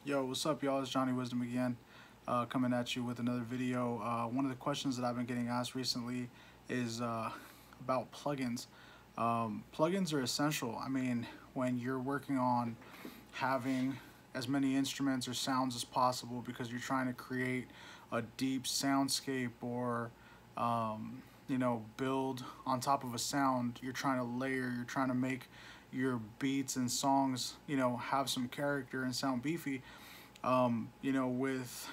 Yo, what's up, y'all? It's Johnny Wisdom again, coming at you with another video. One of the questions that I've been getting asked recently is about plugins. Plugins are essential. I mean, when you're working on having as many instruments or sounds as possible because you're trying to create a deep soundscape or build on top of a sound, you're trying to layer, you're trying to make your beats and songs, have some character and sound beefy. With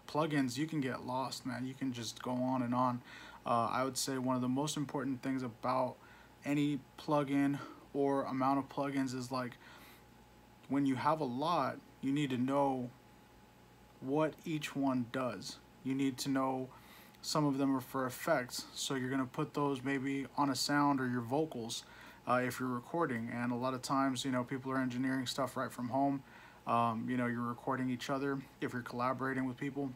plugins, you can get lost, man. You can just go on and on. I would say one of the most important things about any plugin or amount of plugins is, like, when you have a lot, you need to know what each one does. You need to know some of them are for effects, so you're going to put those maybe on a sound or your vocals if you're recording. And a lot of times, people are engineering stuff right from home. You're recording each other. If you're collaborating with people,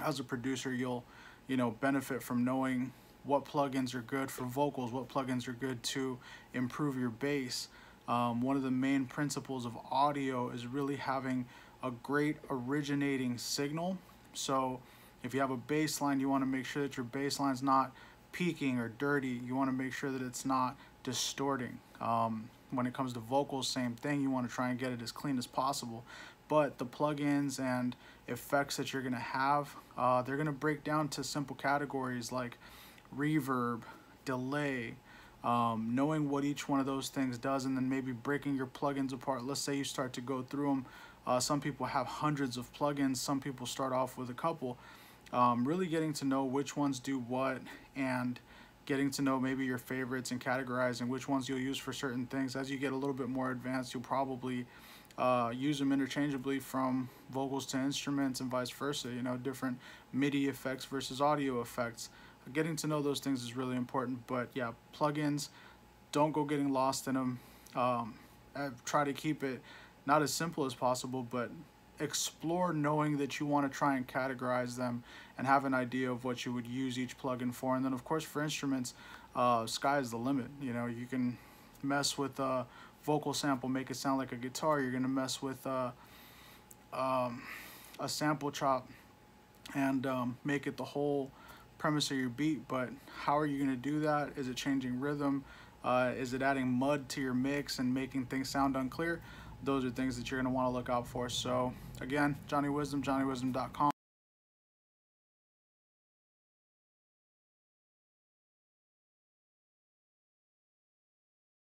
as a producer, you'll benefit from knowing what plugins are good for vocals, what plugins are good to improve your bass. One of the main principles of audio is really having a great originating signal. So if you have a bass line, you want to make sure that your bass line's not peaking or dirty. You want to make sure that it's not distorting. When it comes to vocals, same thing. You want to try and get it as clean as possible. But the plugins and effects that you're going to have, they're going to break down to simple categories like reverb, delay, knowing what each one of those things does, and then maybe breaking your plugins apart. Let's say you start to go through them. Some people have hundreds of plugins. Some people start off with a couple. Really getting to know which ones do what, and getting to know maybe your favorites and categorizing which ones you'll use for certain things. As you get a little bit more advanced, you'll probably use them interchangeably from vocals to instruments and vice versa, different MIDI effects versus audio effects. Getting to know those things is really important. But yeah, plugins, don't go getting lost in them. Try to keep it not as simple as possible, but explore knowing that you want to try and categorize them and have an idea of what you would use each plugin for. And then, of course, for instruments, sky is the limit. You can mess with a vocal sample, make it sound like a guitar. You're going to mess with a sample chop and make it the whole premise of your beat. But how are you going to do that? Is it changing rhythm? Is it adding mud to your mix and making things sound unclear? Those are things that you're going to want to look out for. So again, Johnny Wisdom, JohnnyWisdom.com.